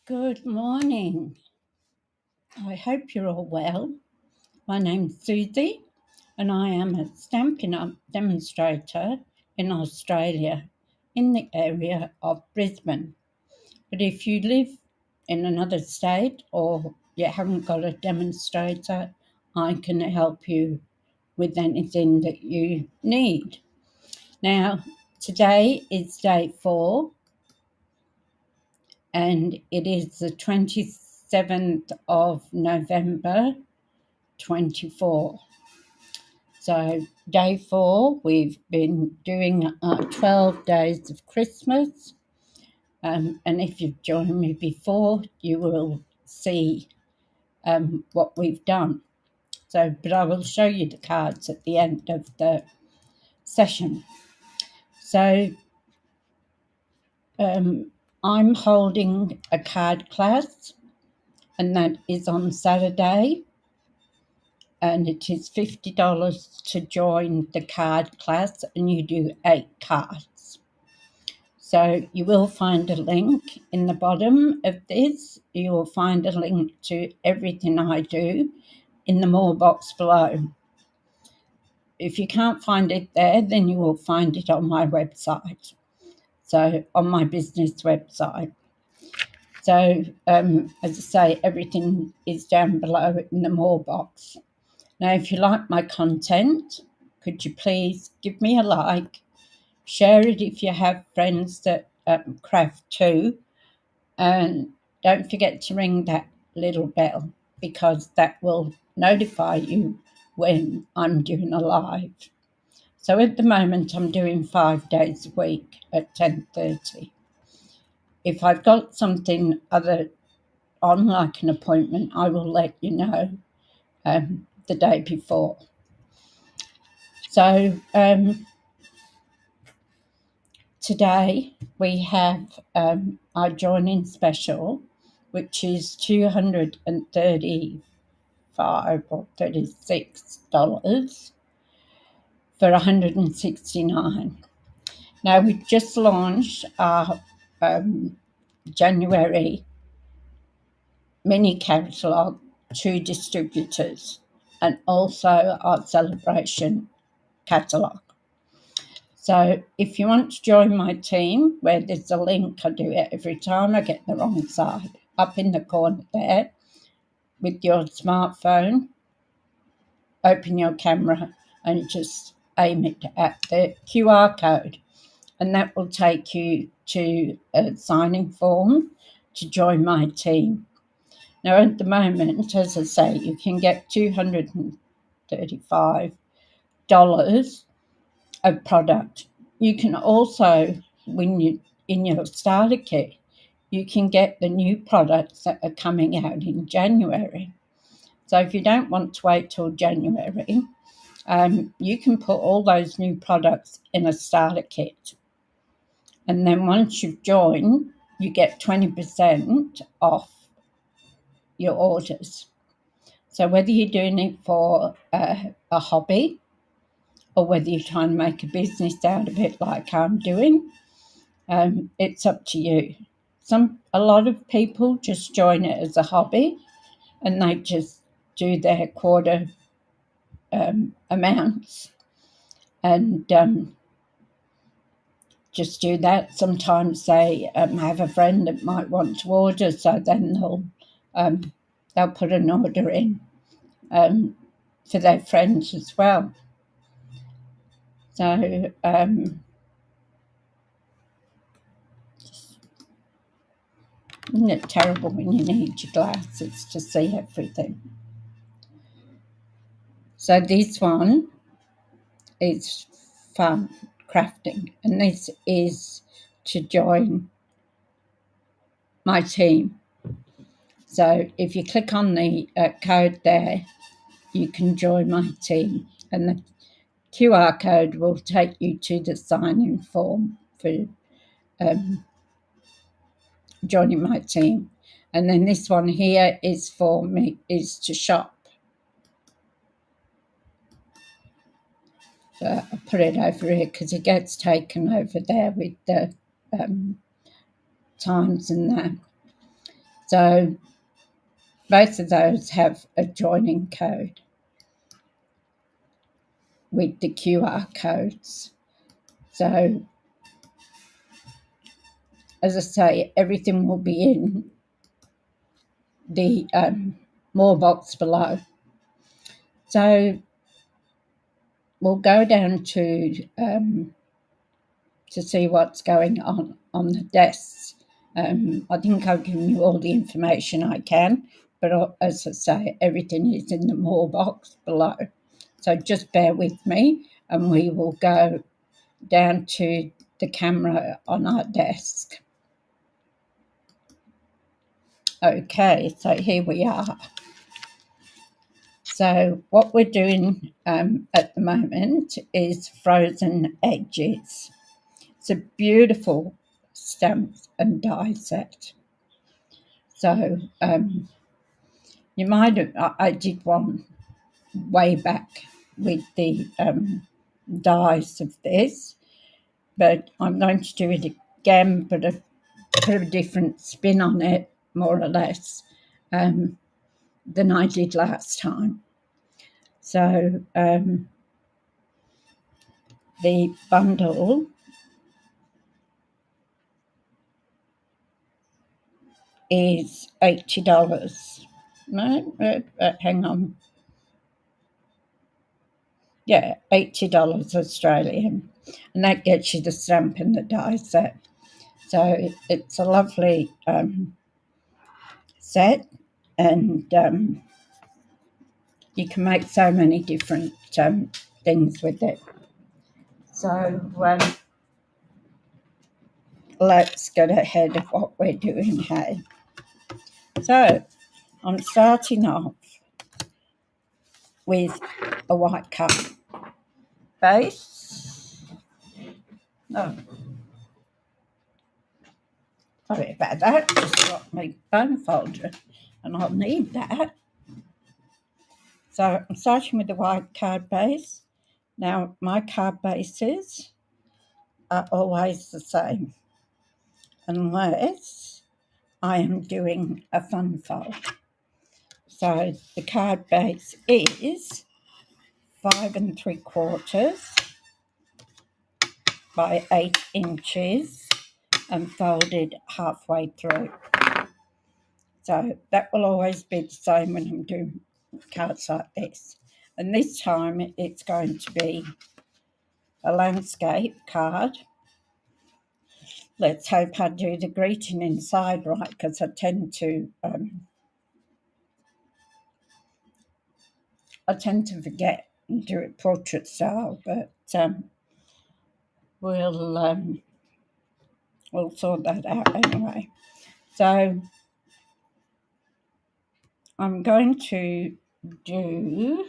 Good morning. I hope you're all well. My name's Suzie and I am a Stampin' Up demonstrator in Australia in the area of Brisbane. But if you live in another state or you haven't got a demonstrator, I can help you with anything that you need. Now, today is day 4 and it is the 27th of November 24. So day 4, we've been doing 12 days of Christmas. And if you've joined me before, you will see what we've done. But I will show you the cards at the end of the session. So I'm holding a card class, and that is on Saturday. And it is $50 to join the card class, and you do 8 cards. So you will find a link in the bottom of this. You will find a link to everything I do in the more box below. If you can't find it there, then you will find it on my website, so on my business website. So as I say, everything is down below in the more box. Now, if you like my content, could you please give me a like, share it if you have friends that craft too, and don't forget to ring that little bell because that will notify you when I'm doing a live. So at the moment, I'm doing 5 days a week at 10:30. If I've got something other on, like an appointment, I will let you know the day before. So today we have our joining special, which is $235 or $36 for $169. Now we just launched our January mini catalogue to distributors and also our celebration catalogue. So if you want to join my team, where there's a link, I do it every time, I get the wrong side, up in the corner there, with your smartphone, open your camera and just aim it at the QR code, and that will take you to a signing form to join my team. Now at the moment, as I say, you can get $235 of product. You can also, when you in your starter kit, you can get the new products that are coming out in January. So if you don't want to wait till January, you can put all those new products in a starter kit. And then once you've joined, you get 20% off your orders. So whether you're doing it for a hobby or whether you're trying to make a business out of it like I'm doing, it's up to you. A lot of people just join it as a hobby and they just do their quarter amounts and just do that. Sometimes they have a friend that might want to order, so then they'll put an order in for their friends as well. So isn't it terrible when you need your glasses to see everything? So this one is fun crafting, and this is to join my team. So if you click on the code there, you can join my team, and the QR code will take you to the sign-in form for joining my team. And then this one here is for me, is to shop. So I'll put it over here because it gets taken over there with the times and that. So both of those have a joining code with the QR codes. So, as I say, everything will be in the more box below. So we'll go down to see what's going on the desks. I think I've given you all the information I can, but as I say, everything is in the more box below. So just bear with me and we will go down to the camera on our desk. Okay, so here we are. So what we're doing at the moment is frozen edges. It's a beautiful stamp and die set. So you might have, I did one way back with the dies of this, but I'm going to do it again, but put a different spin on it, more or less, than I did last time. So the bundle is $80. No, hang on. Yeah, $80 Australian. And that gets you the stamp and the die set. So it's a lovely set, and you can make so many different things with it. So let's get ahead of what we're doing here. So I'm starting off with a white card base. Oh, sorry about that. Just got my bone folder, and I'll need that. So I'm starting with the white card base. Now my card bases are always the same, unless I am doing a fun fold. So the card base is 5 3/4 by 8 inches and folded halfway through. So that will always be the same when I'm doing cards like this. And this time it's going to be a landscape card. Let's hope I do the greeting inside right, because I tend to forget and do it portrait style, but we'll sort that out anyway. So I'm going to do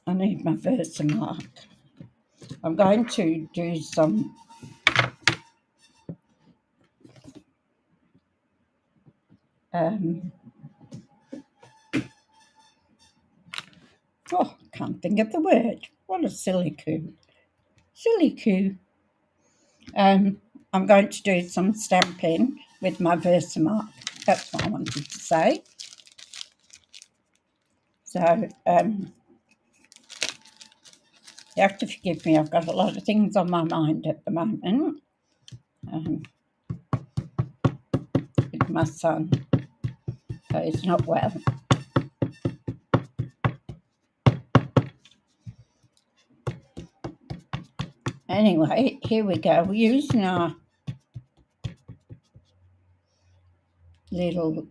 I need my Versamark. I'm going to do some can't think of the word. What a silly coo. Silly coo. I'm going to do some stamping with my Versamark. That's what I wanted to say. So you have to forgive me. I've got a lot of things on my mind at the moment. With my son. So he's not well. Anyway, here we go. We're using our little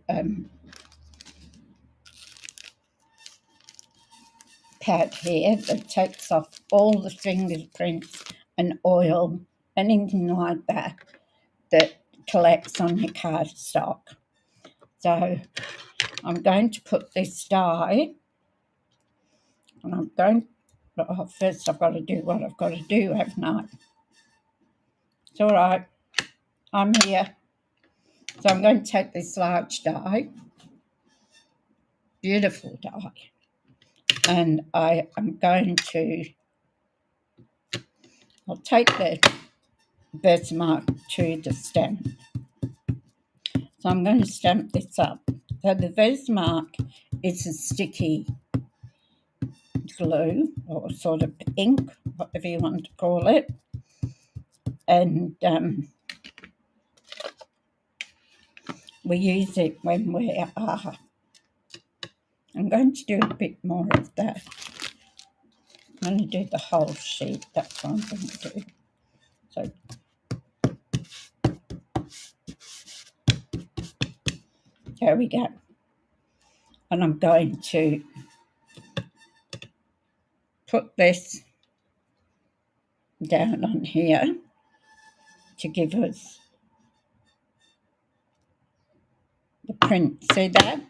pad here that takes off all the fingerprints and oil, anything like that collects on your cardstock. So I'm going to put this die, and first I've got to do what I've got to do, haven't I? It's all right. I'm here. So I'm going to take this large die, beautiful die, and I am going to I'll take the Versamark to the stamp. So I'm going to stamp this up. So the Versamark is a sticky glue or sort of ink, whatever you want to call it. And we use it when we are. I'm going to do a bit more of that. I'm going to do the whole sheet. That's what I'm going to do. So there we go. And I'm going to put this down on here to give us the print. See that?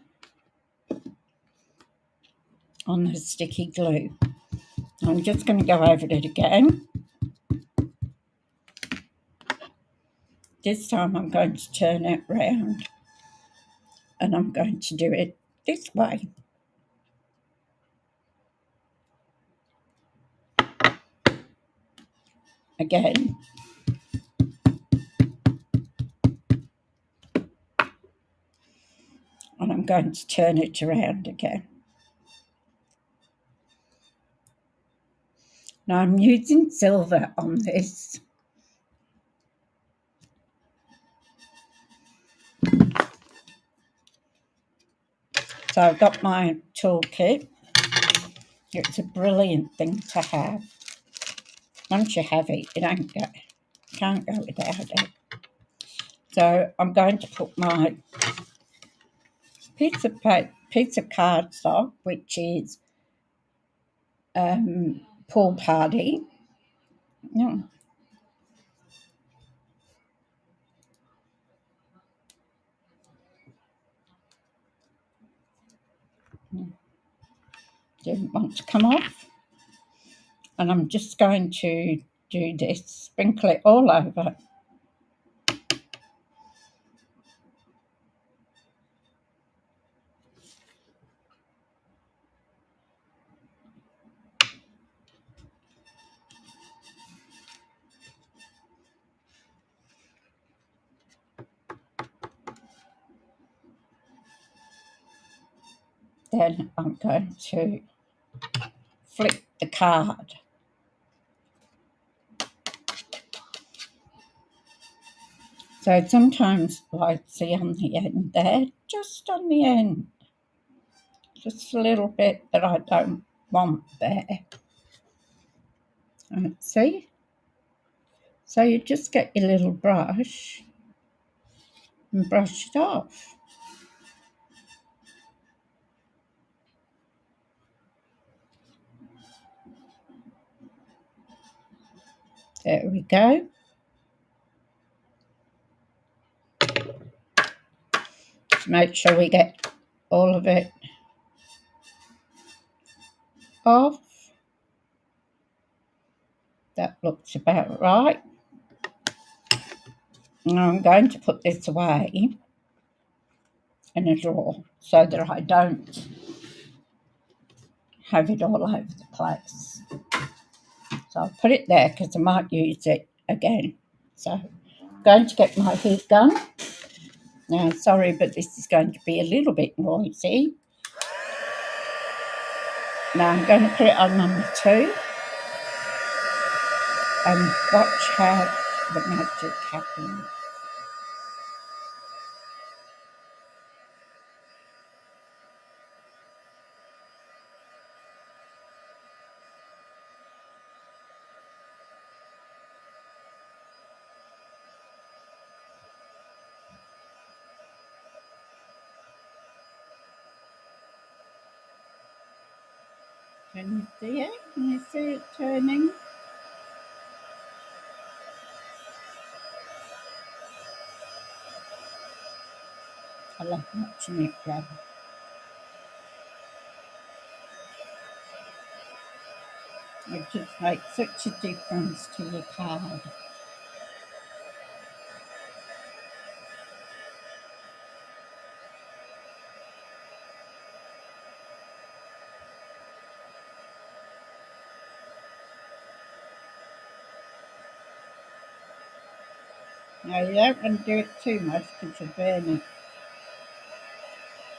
On the sticky glue. I'm just going to go over it again. This time I'm going to turn it round and I'm going to do it this way. Again. And I'm going to turn it around again. Now I'm using silver on this. So I've got my toolkit. It's a brilliant thing to have. Once you have it, you can't go without it. So I'm going to put my piece of cardstock, which is Pool Party. Yeah. Didn't want to come off. And I'm just going to do this, sprinkle it all over. Then I'm going to flip the card. So sometimes, like, see on the end there, just on the end, just a little bit that I don't want there. And see? So you just get your little brush and brush it off. There we go. Just make sure we get all of it off. That looks about right. Now I'm going to put this away in a drawer so that I don't have it all over the place. So I'll put it there because I might use it again. So I'm going to get my heat gun. Now, sorry, but this is going to be a little bit noisy. Now I'm going to put it on number 2 and watch how the magic happens. Can you see it? Can you see it turning? I love watching it go. It just makes such a difference to your card. Now you don't want to do it too much because you'll burn it.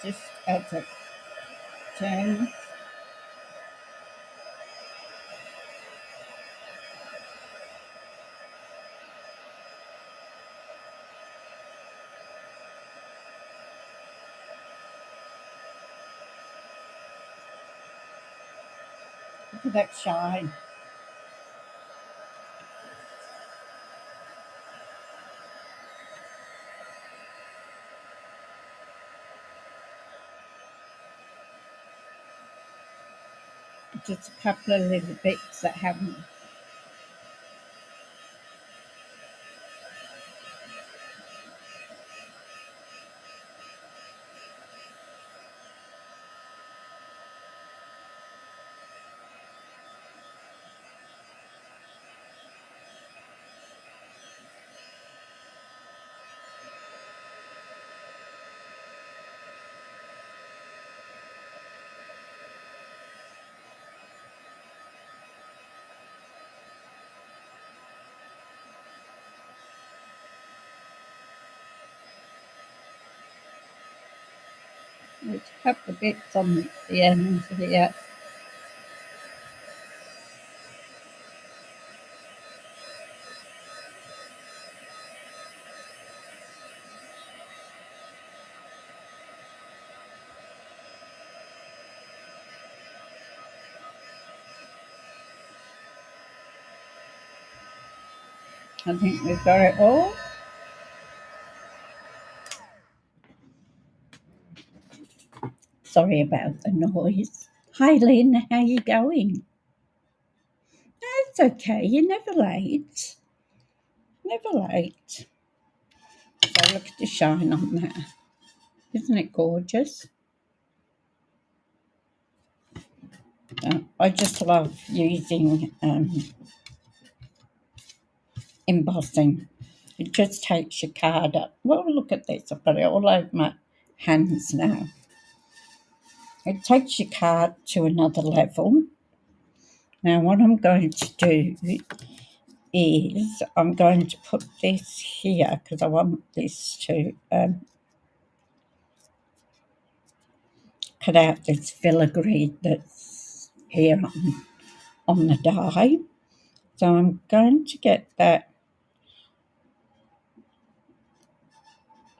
Just as it turns. Look at that shine. Just a couple of little bits that haven't. There's a couple of bits on the ends here. I think we've got it all. Sorry about the noise. Hi Lynn, how you going? It's okay, you're never late. Never late. So look at the shine on there. Isn't it gorgeous? I just love using embossing. It just takes your card up. Well, look at this. I've got it all over my hands now. It takes your card to another level. Now, what I'm going to do is I'm going to put this here because I want this to cut out this filigree that's here on the die. So I'm going to get that.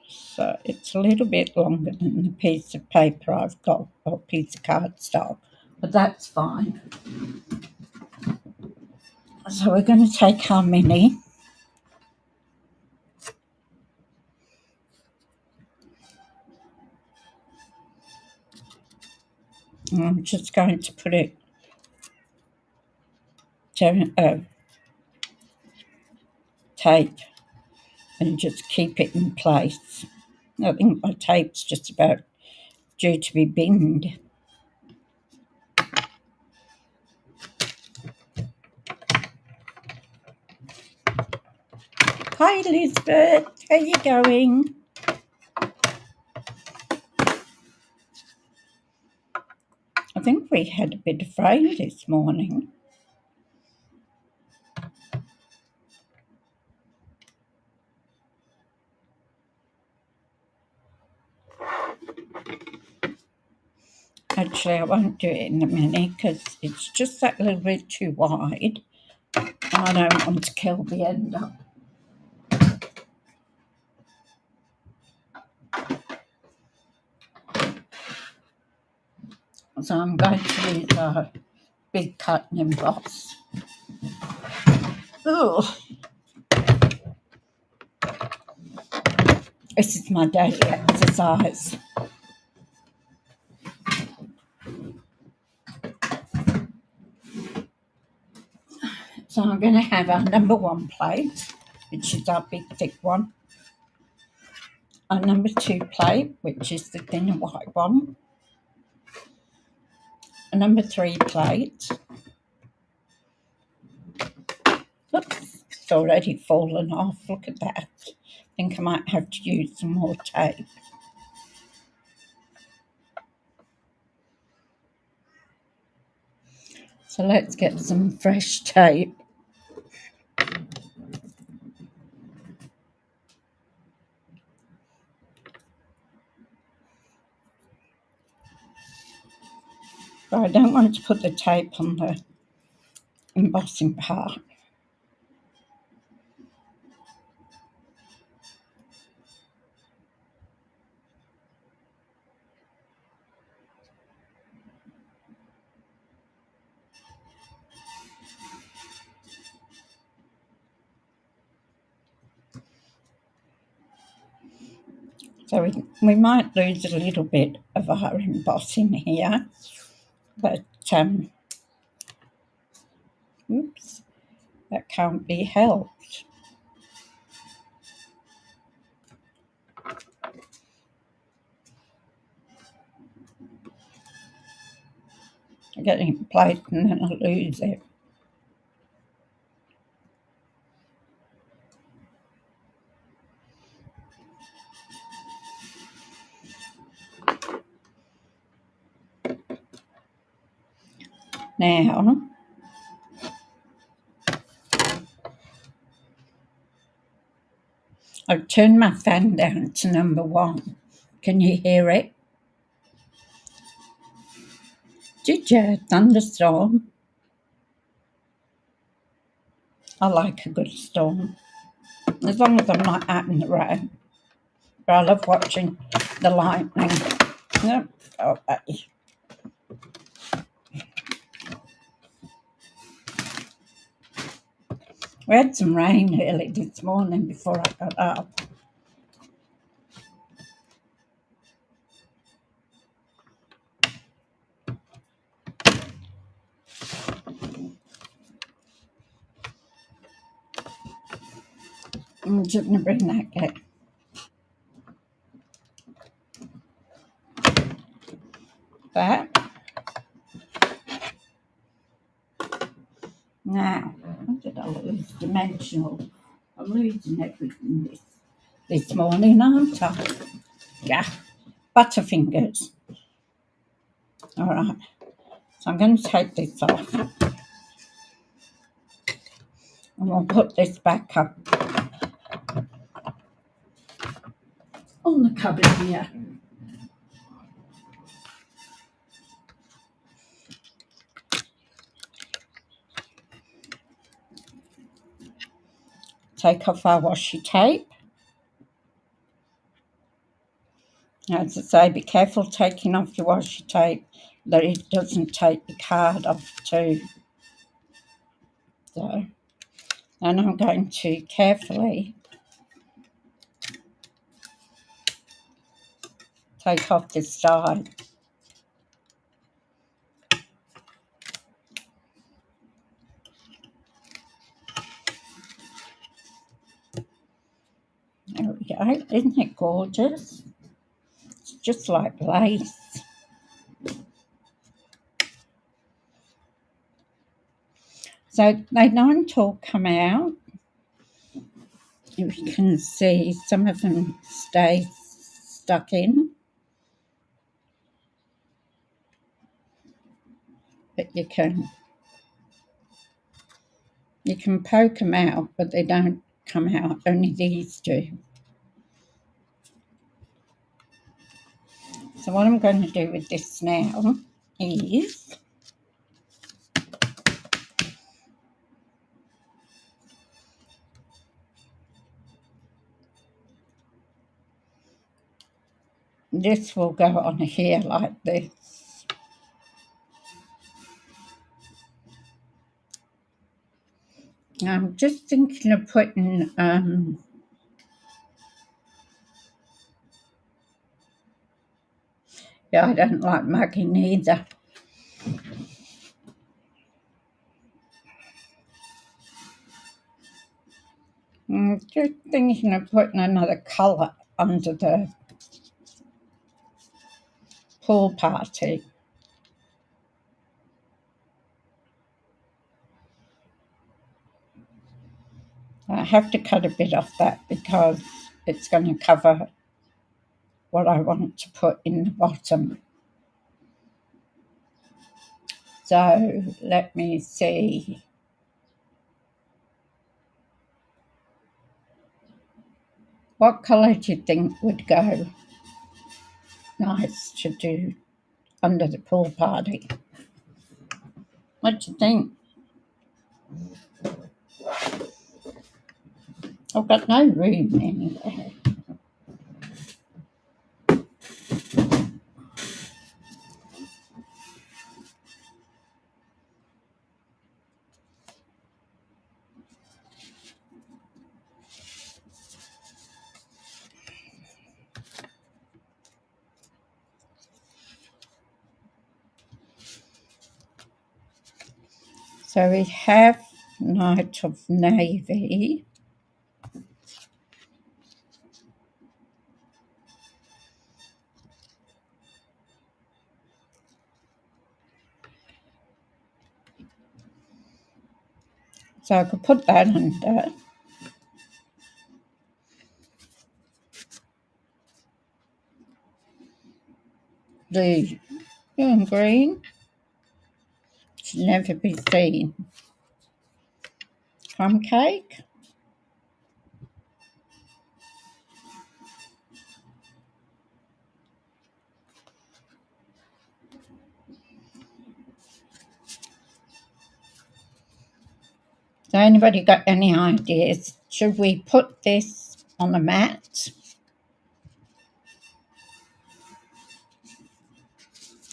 So it's a little bit longer than the piece of paper I've got, or piece of cardstock, but that's fine. So we're going to take our mini. And I'm just going to put it to tape and just keep it in place. I think my tape's just about due to be binned. Hi Elizabeth, how you going? I think we had a bit of rain this morning. Actually, I won't do it in a minute because it's just that little bit too wide. And I don't want to kill the end up. So I'm going to use a big cut and emboss. Oh, this is my daily exercise. So I'm going to have our number 1 plate, which is our big thick one. Our number 2 plate, which is the thinner white one. A number 3 plate. Oops, it's already fallen off. Look at that. I think I might have to use some more tape. So let's get some fresh tape. But I don't want to put the tape on the embossing part. So we might lose a little bit of our embossing here, but oops, that can't be helped. I get it in place and then I lose it. Now, I've turned my fan down to number 1. Can you hear it? Did you? Thunderstorm? I like a good storm, as long as I'm not out in the rain. But I love watching the lightning. Yep. Okay. We had some rain early this morning before I got up. I'm just going to bring that back. That. Now, what did I lose? Dimensional. I'm losing everything this morning, aren't I? Yeah. Butterfingers. All right. So I'm going to take this off. And we'll put this back up on the cupboard here. Take off our washi tape. As I say, be careful taking off your washi tape that it doesn't take the card off too. So, and I'm going to carefully take off this side. There we go. Isn't it gorgeous? It's just like lace. So they don't all come out. You can see some of them stay stuck in. But you can poke them out, but they don't come out. Only these do. So what I'm going to do with this now is this will go on here like this. I'm just thinking of putting yeah, I don't like mugging either. I'm just thinking of putting another colour under the pool party. I have to cut a bit off that because it's going to cover what I want to put in the bottom. So let me see. What colour do you think would go nice to do under the pool party? What do you think? I've got no room anywhere. So we have Night of Navy. So I could put that under. The blue and green should never be seen. Crumb cake. So anybody got any ideas? Should we put this on a mat?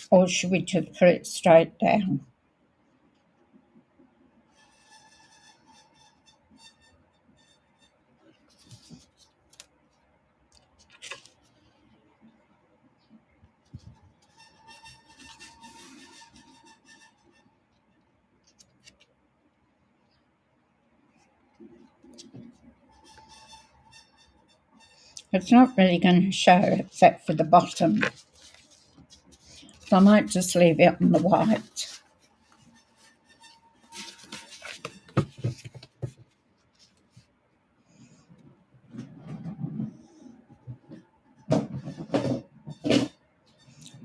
Or should we just put it straight down? It's not really going to show except for the bottom. So I might just leave it on the white.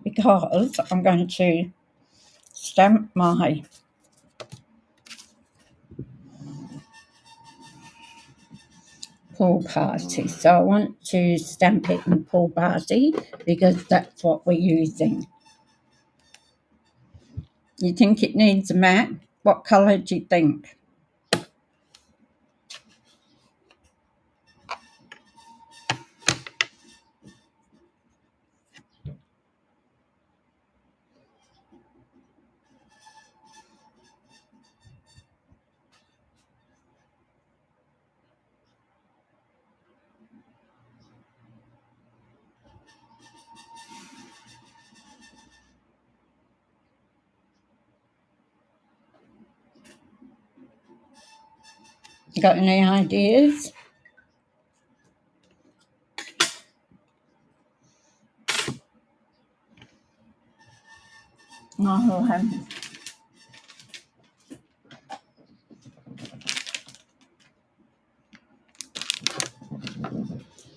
Because I'm going to stamp my pool party. So I want to stamp it in pool party because that's what we're using. You think it needs a mat? What colour do you think? You got any ideas? Oh,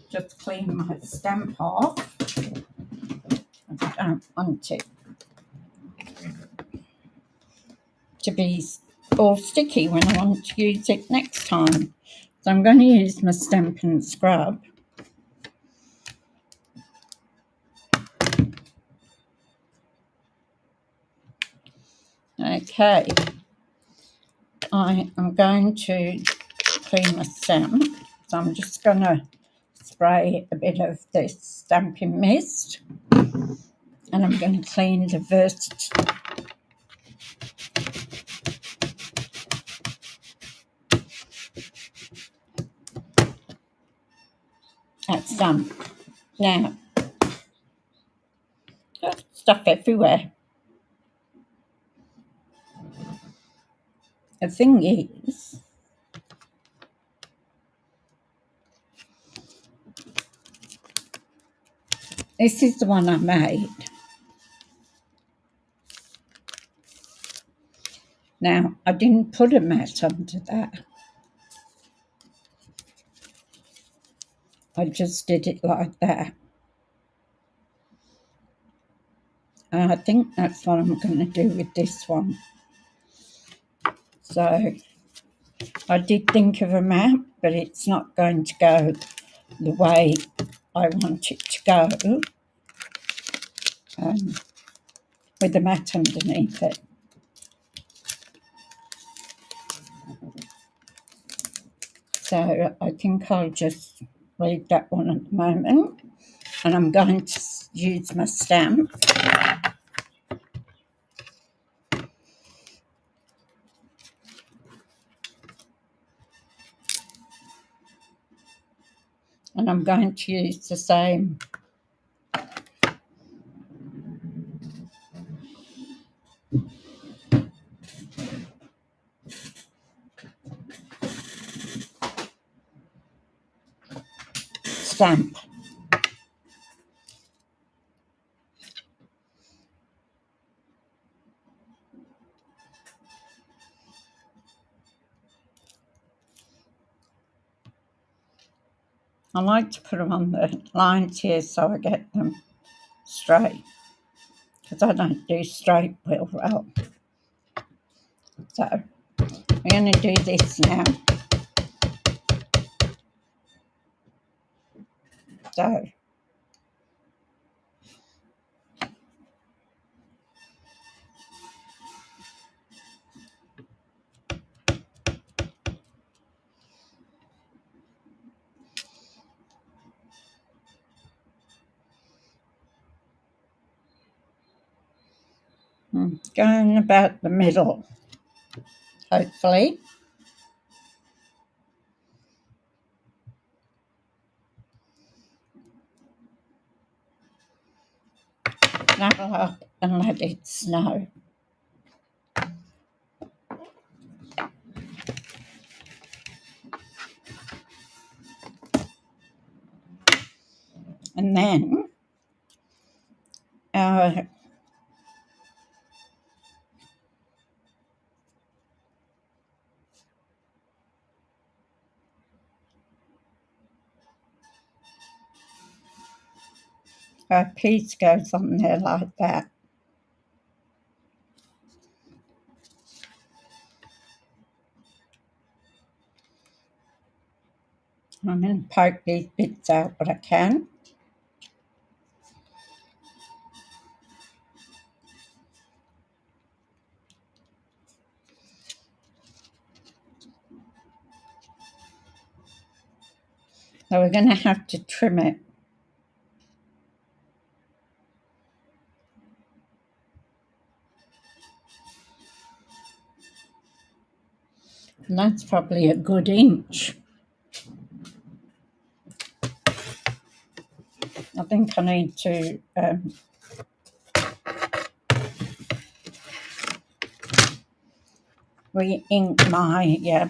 just clean my stamp off. I don't want it to be all sticky when I want to use it next time. So I'm going to use my Stampin' Scrub. Okay, I am going to clean my stamp. So I'm just going to spray a bit of this stamping mist and I'm going to clean the first that's done. Now, got stuff everywhere. The thing is, this is the one I made. Now, I didn't put a mat under that. I just did it like that. And I think that's what I'm going to do with this one. So, I did think of a mat, but it's not going to go the way I want it to go with the mat underneath it. So I think I'll just leave that one at the moment, and I'm going to use my stamp. And I'm going to use the same stamp. I like to put them on the lines here so I get them straight, because I don't do straight wheel roll. So I'm going to do this now. So I'm going about the middle, hopefully. Snuggle up and let it snow. And then our piece goes on there like that. I'm going to poke these bits out what I can. So we're going to have to trim it. And that's probably a good inch. I think I need to re-ink my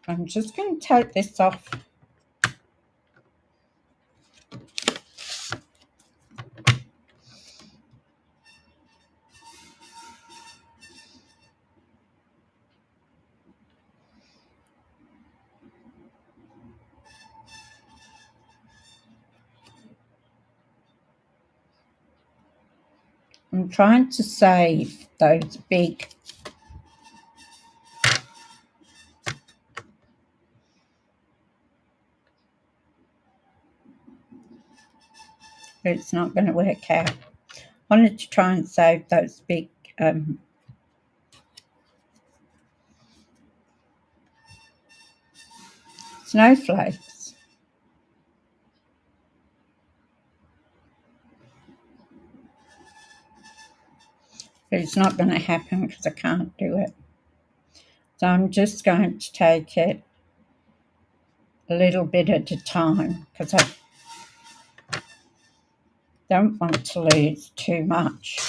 I'm just going to take this off. I'm trying to save those big it's not going to work out. I wanted to try and save those big snowflakes. But it's not going to happen because I can't do it. So I'm just going to take it a little bit at a time because I don't want to lose too much.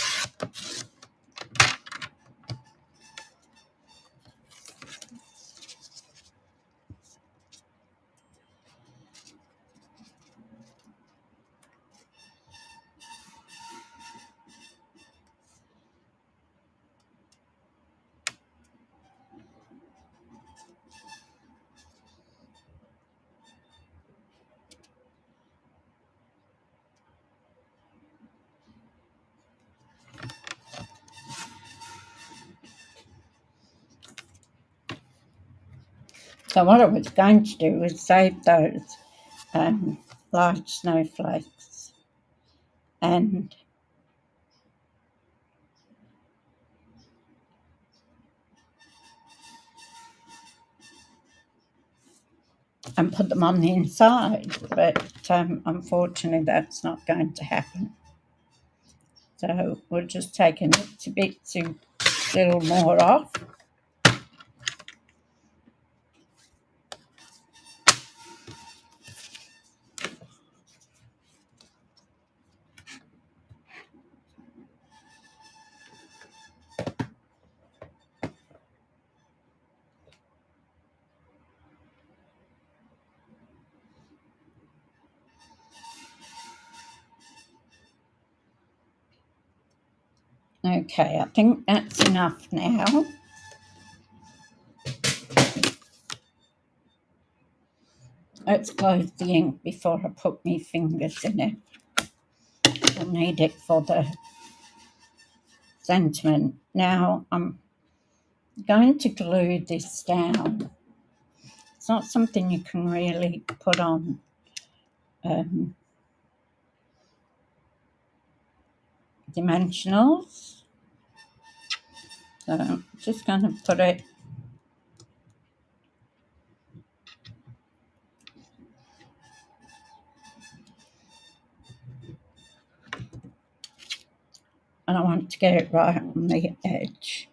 So what I was going to do was save those large snowflakes and and put them on the inside, but unfortunately that's not going to happen. So we're just taking it a bit to a little more off. Okay, I think that's enough now. Let's close the ink before I put my fingers in it. I'll need it for the sentiment. Now I'm going to glue this down. It's not something you can really put on dimensionals. So I'm just going to put it and I want to get it right on the edge.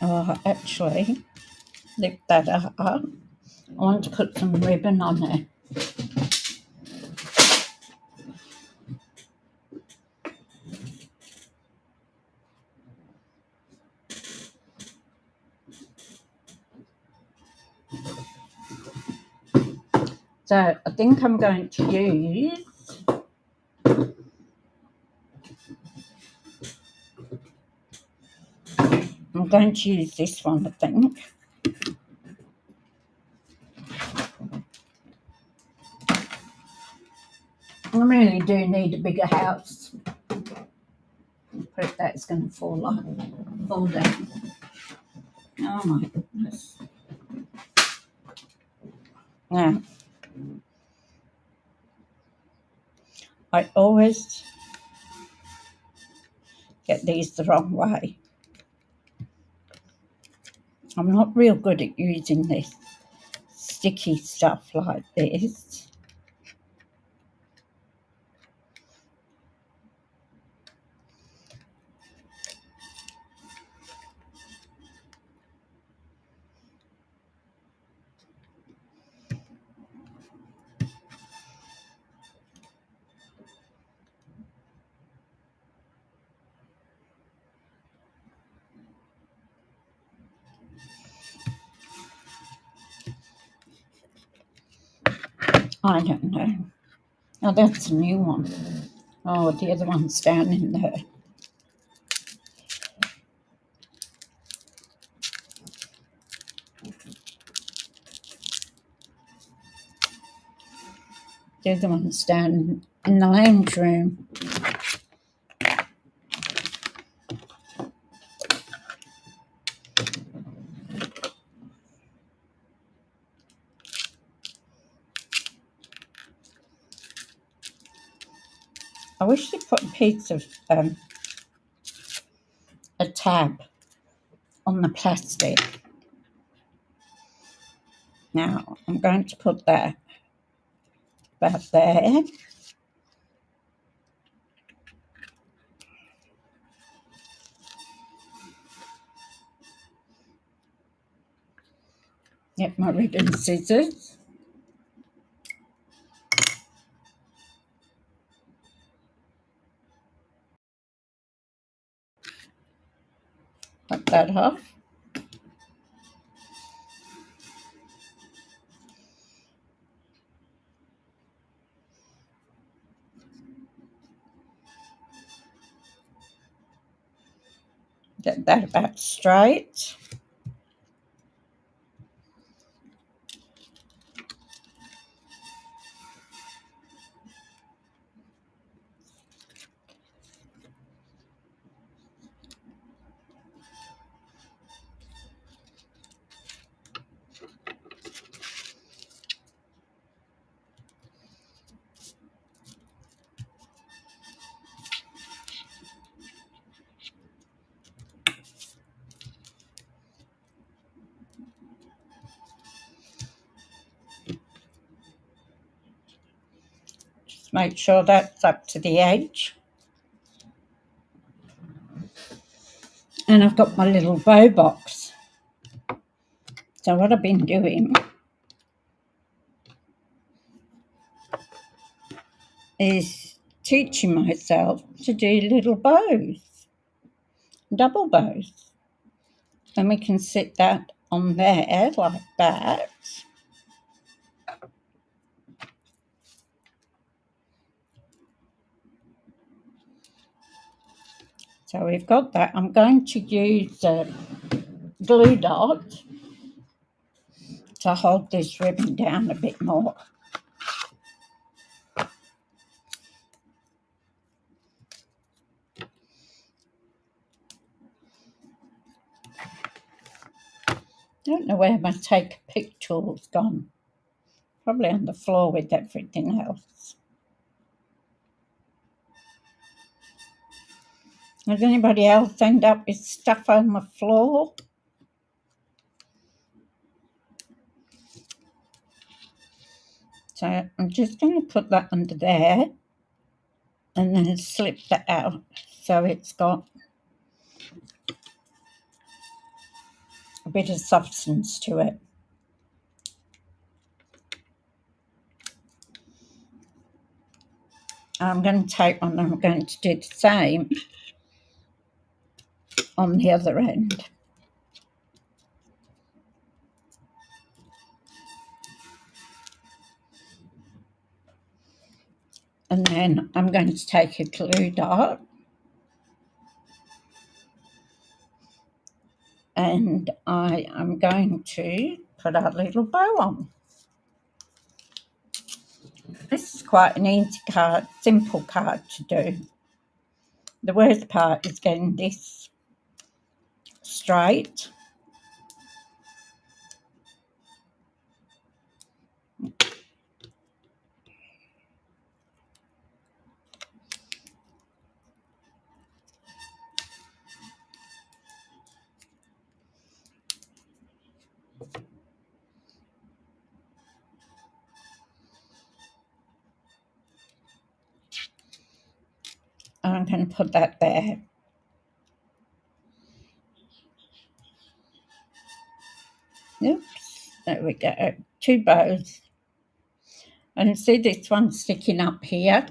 Oh, actually, lift that up. I want to put some ribbon on it. So I think I'm going to use this one, I think. I really do need a bigger house. But that's going to fall down. Oh my goodness. Now, I always get these the wrong way. I'm not real good at using this sticky stuff like this. I don't know. Oh, that's a new one. Oh, the other one's down in there. The other one's down in the lounge room. I wish they'd put a piece of a tab on the plastic. Now I'm going to put that about there. Get my ribbon scissors. Cut that off. Get that about straight. make sure that's up to the edge. And I've got my little bow box. So what I've been doing is teaching myself to do little bows, double bows. And we can sit that on there like that. So we've got that. I'm going to use a glue dot to hold this ribbon down a bit more. Don't know where my take a pic tool's gone. Probably on the floor with everything else. Does anybody else end up with stuff on the floor? So I'm just going to put that under there and then slip that out so it's got a bit of substance to it. I'm going to take one and I'm going to do the same on the other end. And then I'm going to take a glue dot and I am going to put a little bow on. This is quite an easy card, simple card to do. The worst part is getting this straight. I'm going to put that there. Oops, there we go. 2 bows. And see this one sticking up here?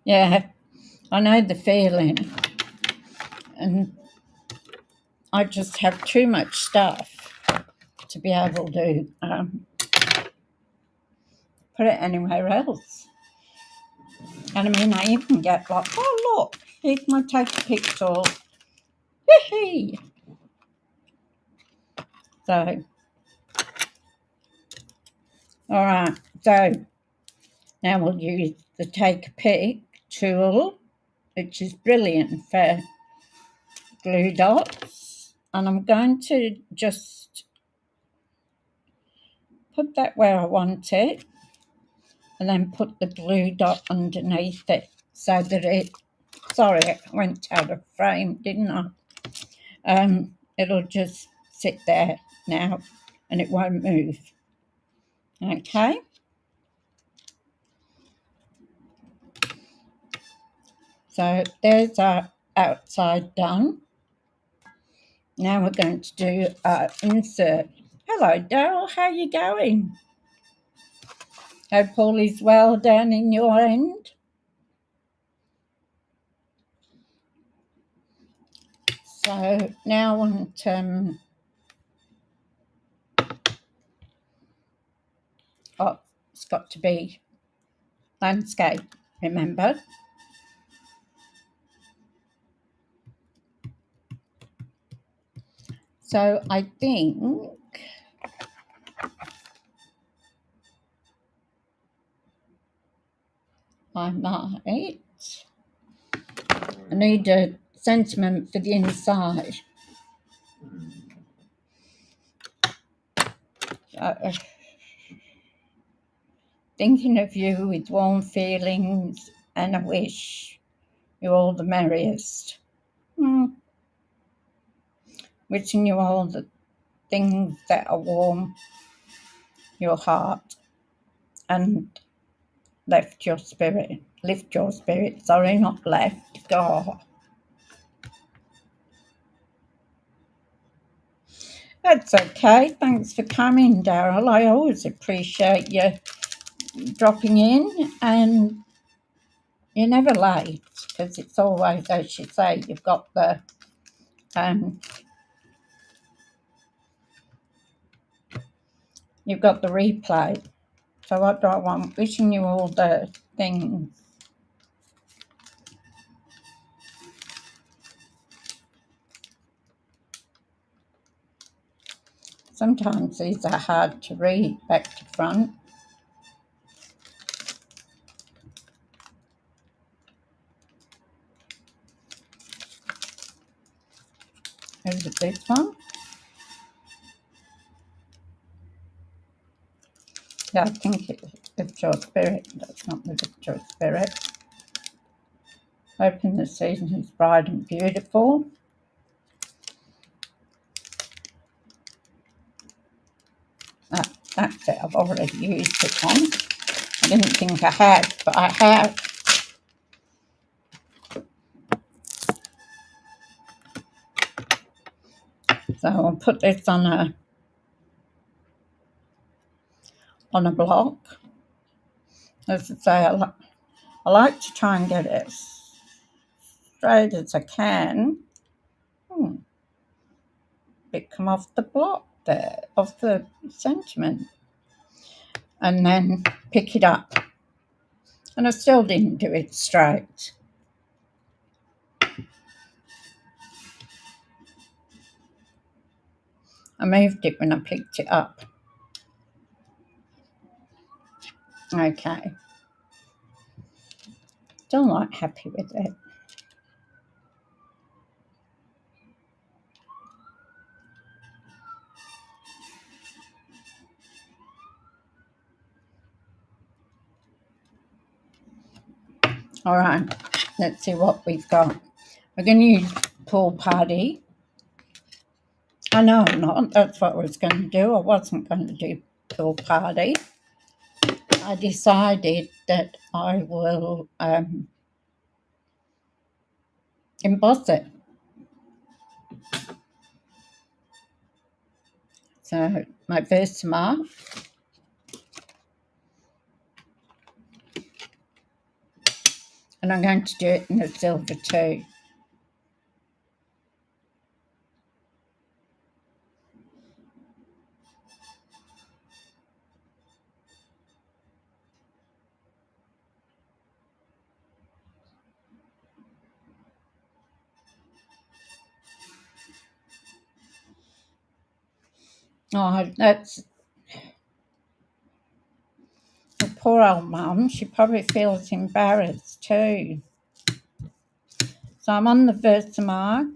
Yeah, I know the feeling. And I just have too much stuff to be able to put it anywhere else. And I mean, I even get like, oh look, here's my take a pic tool. Yee-hee! So, all right, so now we'll use the take a pic tool, which is brilliant for glue dots. And I'm going to just put that where I want it and then put the glue dot underneath it so that it, sorry, I went out of frame, didn't I? It'll just sit there now and it won't move. Okay. So there's our outside done. Now we're going to do our insert. Hello, Daryl, how are you going? Hope all is well down in your end. So now I want oh, it's got to be landscape, remember? So I think I need a sentiment for the inside. thinking of you with warm feelings, and I wish you all the merriest. Wishing you all the things that are warm your heart and lift your spirit. Sorry, not left. God. That's okay. Thanks for coming, Daryl. I always appreciate you dropping in, and you're never late because it's always, as you say, you've got the replay. So what do I want? Wishing you all the things. Sometimes these are hard to read back to front. Is it this one? Yeah, I think it's Lift Your Spirit. That's not the Lift Your Spirit. Hoping the season is bright and beautiful. That's it. I've already used it on. I didn't think I had, but I have. So I'll put this on a block. As I say, I like to try and get it as straight as I can. It come off the block there, off the sentiment, and then pick it up. And I still didn't do it straight. I moved it when I picked it up. Okay. Still not happy with it. All right, let's see what we've got. We're going to use Pool Party. I know I'm not. That's what I was going to do. I wasn't going to do Pool Party. I decided that I will emboss it. So my Versamark. And I'm going to do it in the silver too. Oh, that's the poor old mum. She probably feels embarrassed too. So I'm on the Versamark.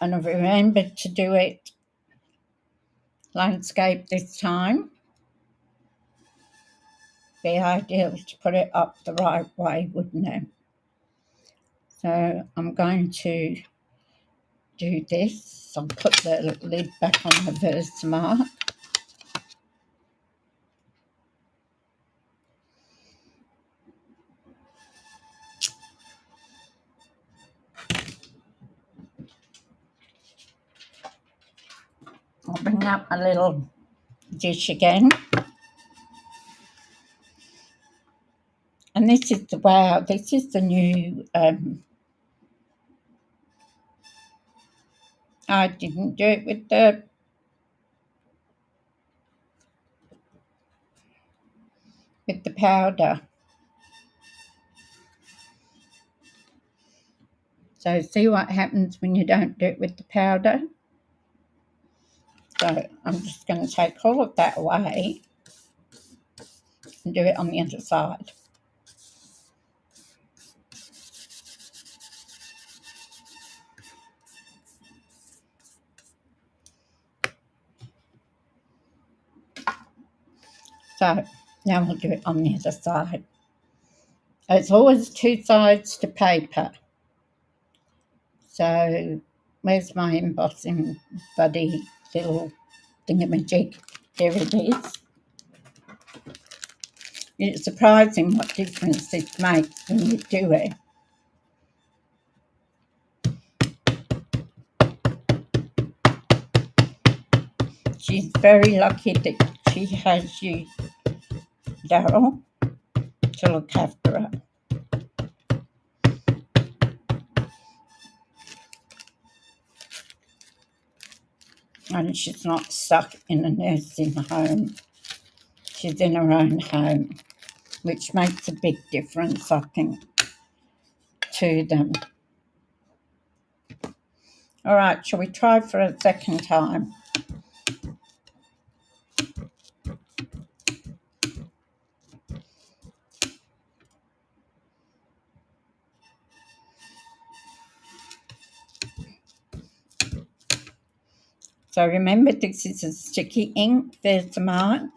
And I've remembered to do it landscape this time. Be ideal to put it up the right way, wouldn't it? So I'm going to do this. I'll put the lid back on the Versamark. I'll bring out my little dish again. And this is the new, I didn't do it with the powder. So see what happens when you don't do it with the powder? So I'm just going to take all of that away and do it on the other side. So now we'll do it on the other side. It's always two sides to paper. So where's my embossing buddy little thingamajig? Here it is. It's surprising what difference it makes when you do it. She's very lucky that she has you, Daryl, to look after her. And she's not stuck in a nursing home. She's in her own home, which makes a big difference, I think, to them. All right, shall we try for a second time? So remember, this is a sticky ink Versamine.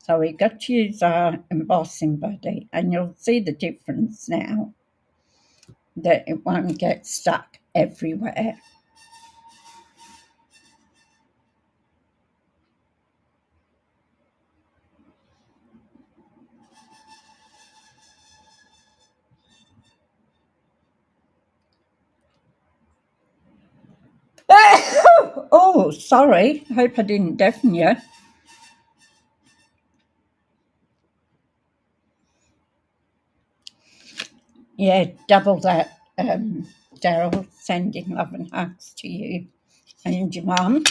So we've got to use our embossing buddy, and you'll see the difference now, that it won't get stuck everywhere. Oh, sorry. Hope I didn't deafen you. Yeah, double that, Daryl. Sending love and hugs to you and your mum.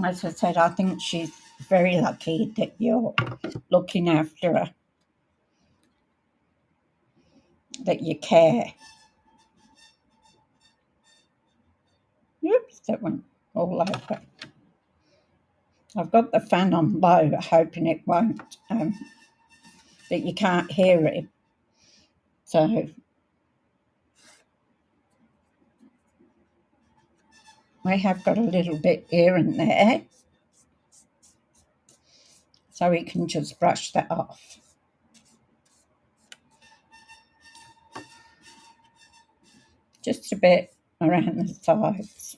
As I said, I think she's very lucky that you're looking after her, that you care. Oops, that went all over. I've got the fan on low, hoping it won't, that you can't hear it. So I have got a little bit here and there, so we can just brush that off. Just a bit around the sides.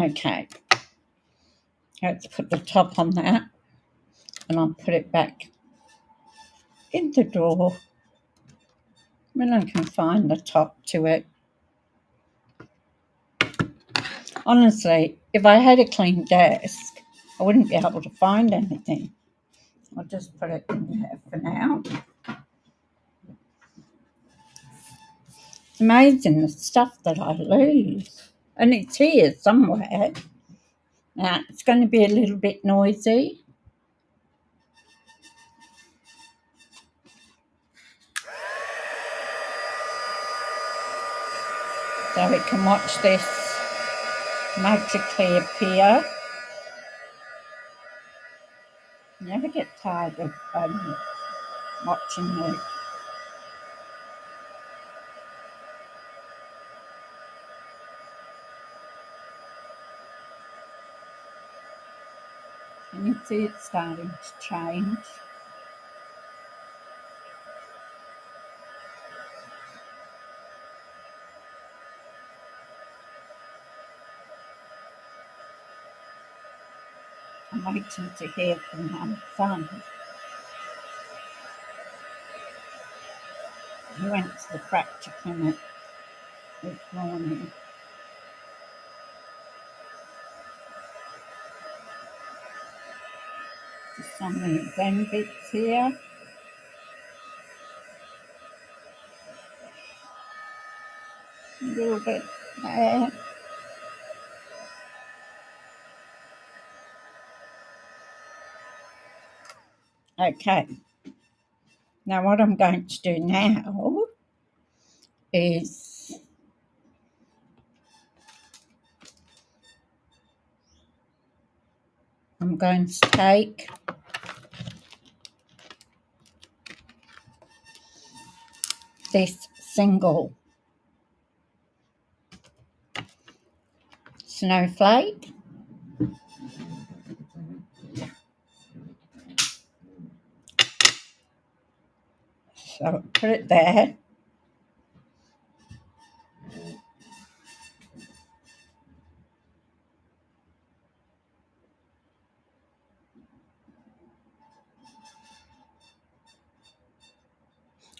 Okay, let's put the top on that, and I'll put it back in the drawer when I can find the top to it. Honestly, if I had a clean desk, I wouldn't be able to find anything. I'll just put it in there for now. It's amazing the stuff that I lose, and it's here somewhere. Now, it's going to be a little bit noisy. So we can watch this magically appear. Never get tired of watching it. Can you see it starting to change? I'm waiting to hear from my son. He went to the fracture clinic this morning. Just some of the Zen bits here. A little bit there. Okay. Now what I'm going to do now is I'm going to take this single snowflake, so put it there.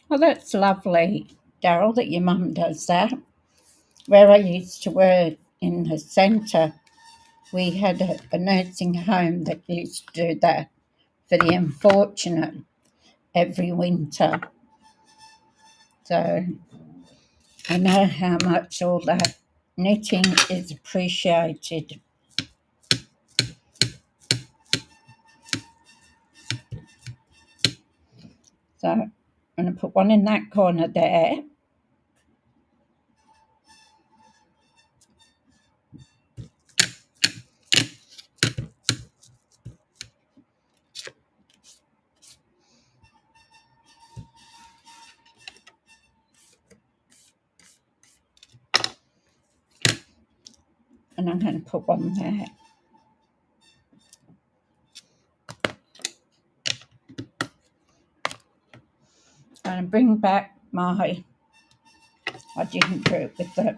Well, that's lovely, Daryl, that your mum does that. Where I used to work in the centre, we had a nursing home that used to do that for the unfortunate every winter. So I know how much all that knitting is appreciated. So I'm going to put one in that corner there. And I'm going to put one there. I'm going to bring back my, I didn't do it with the,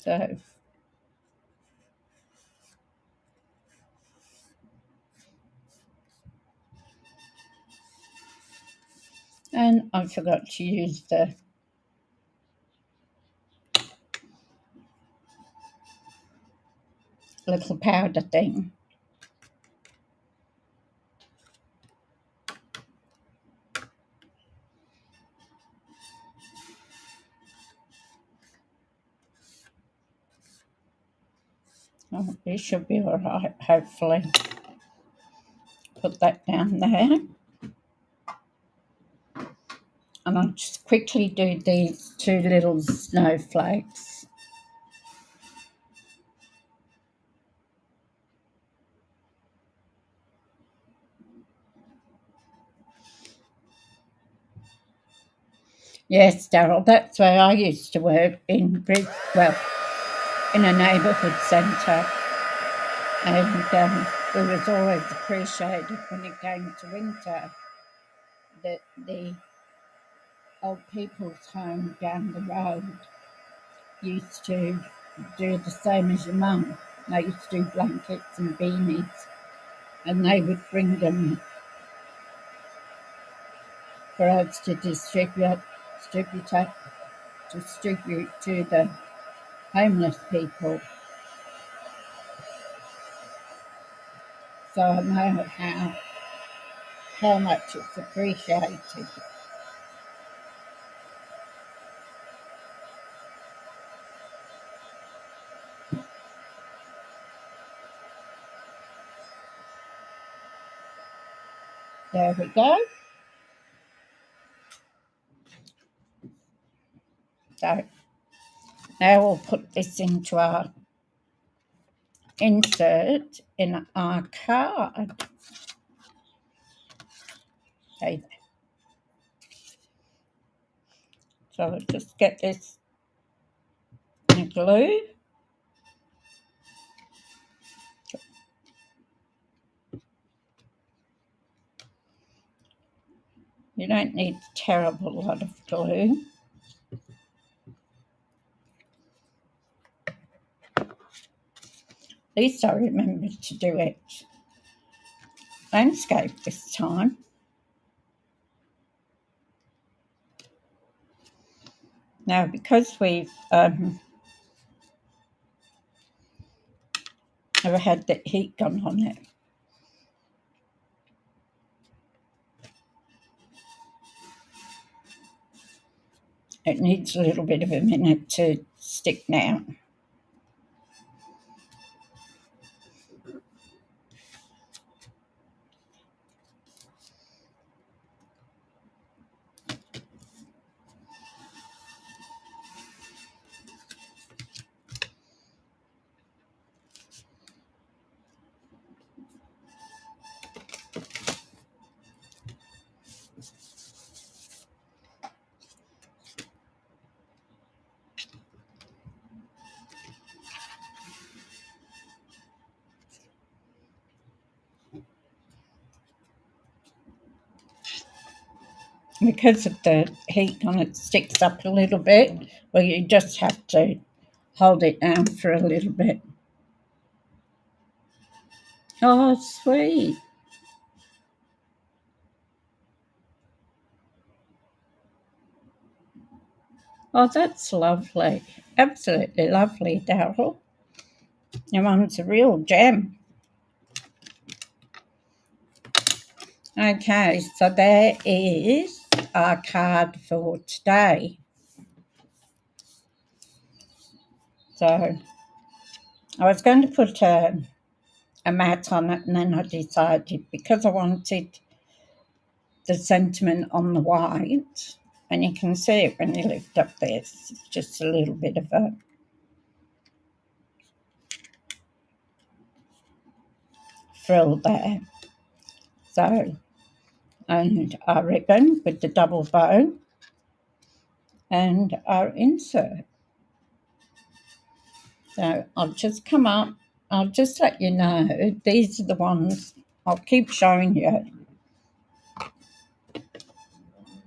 so and I forgot to use the little powder thing. Oh, it should be all right, hopefully. Put that down there. And I'll just quickly do these two little snowflakes. Yes, Daryl, that's where I used to work in well, in a neighbourhood centre. And it was always appreciated when it came to winter that the old people's home down the road used to do the same as your mum. They used to do blankets and beanies, and they would bring them for us to distribute to the homeless people. So I know how much it's appreciated. There we go. So now we'll put this into our insert in our card. Okay. So I'll just get this in glue. You don't need a terrible lot of glue. At least I remembered to do it landscape this time. Now, because we've never had the heat gun on it, It needs a little bit of a minute to stick now. Because of the heat on it, sticks up a little bit. Well, you just have to hold it down for a little bit. Oh, sweet. Oh, that's lovely. Absolutely lovely, Daryl. Your mum's a real gem. Okay, so there is our card for today. So I was going to put a mat on it, and then I decided, because I wanted the sentiment on the white, and you can see it when you lift up this, it's just a little bit of a frill there. So, and our ribbon with the double bow and our insert. So I'll just come up, I'll just let you know, these are the ones, I'll keep showing you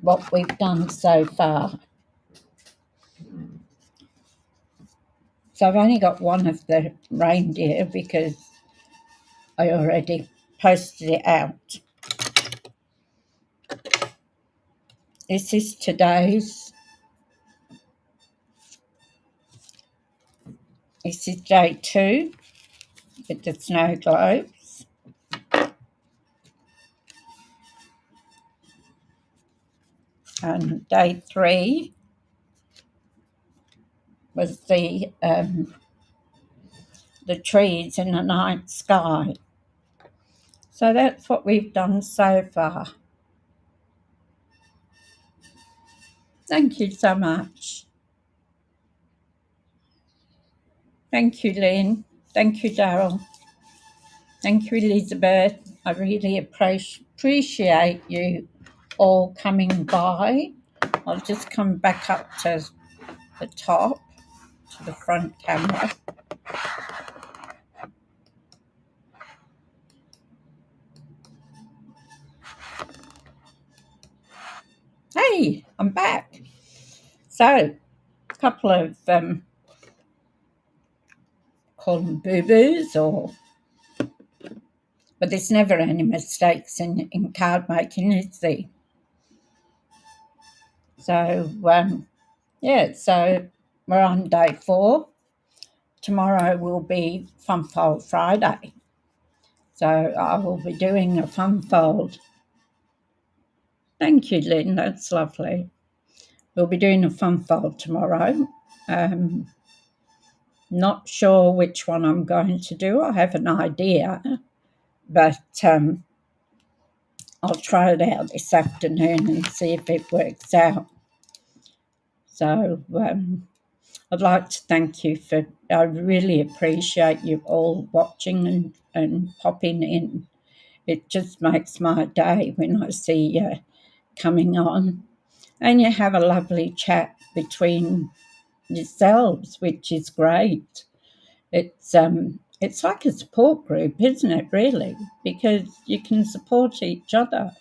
what we've done so far. So I've only got one of the reindeer because I already posted it out. This is today's. This is day 2 with the snow globes. And day 3 was the trees in the night sky. So that's what we've done so far. Thank you so much. Thank you, Lynn. Thank you, Daryl. Thank you, Elizabeth. I really appreciate you all coming by. I'll just come back up to the top, to the front camera. Hey, I'm back. So, a couple of call them boo-boos, but there's never any mistakes in card making, is there? So, yeah, so we're on day 4. Tomorrow will be Fun Fold Friday. So I will be doing a fun fold. Thank you, Lynn, that's lovely. We'll be doing a fun fold tomorrow. Not sure which one I'm going to do. I have an idea, but I'll try it out this afternoon and see if it works out. So I'd like to thank you I really appreciate you all watching and popping in. It just makes my day when I see you coming on. And you have a lovely chat between yourselves, which is great. It's like a support group, isn't it, really? Because you can support each other.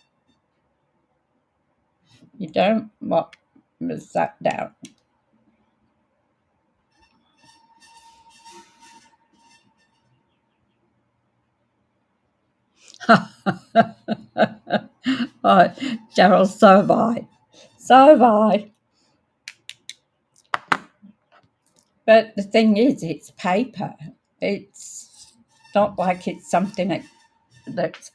You don't, what was that down? Oh, Gerald, so have I. So have I. But the thing is, it's paper. It's not like it's something that's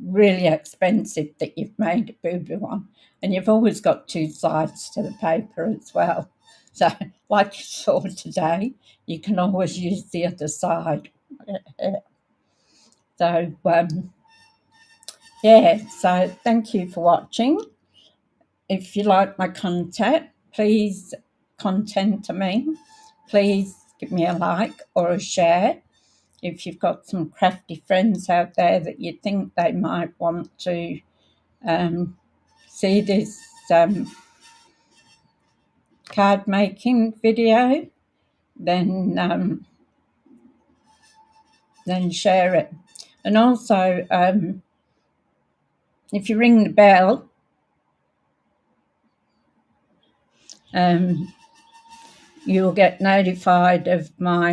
really expensive that you've made a boo-boo one. And you've always got two sides to the paper as well. So, like you saw today, you can always use the other side. So, yeah, so thank you for watching. If you like my content, please please give me a like or a share. If you've got some crafty friends out there that you think they might want to see this card making video, then share it. And also, if you ring the bell, you'll get notified of my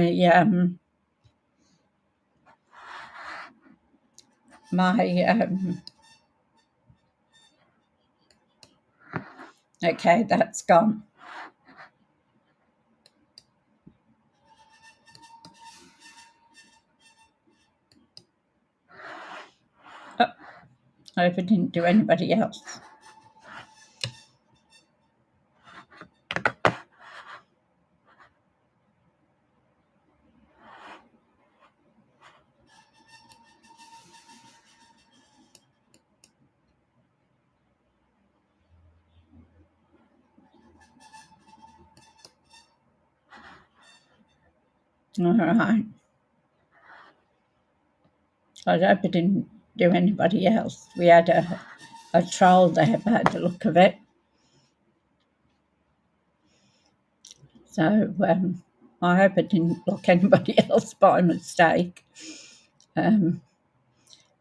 okay, that's gone. Oh, I hope I didn't do anybody else. All right. I hope I didn't do anybody else. We had a troll there by the look of it. So I hope I didn't block anybody else by mistake. But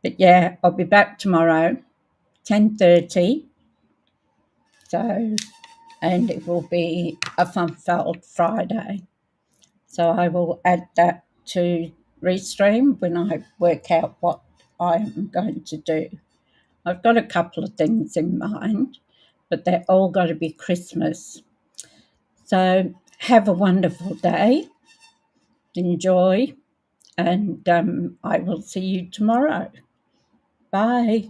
yeah, I'll be back tomorrow, 10:30. So, and it will be a fun-filled Friday. So I will add that to Restream when I work out what I'm going to do. I've got a couple of things in mind, but they're all got to be Christmas. So have a wonderful day. Enjoy, and I will see you tomorrow. Bye.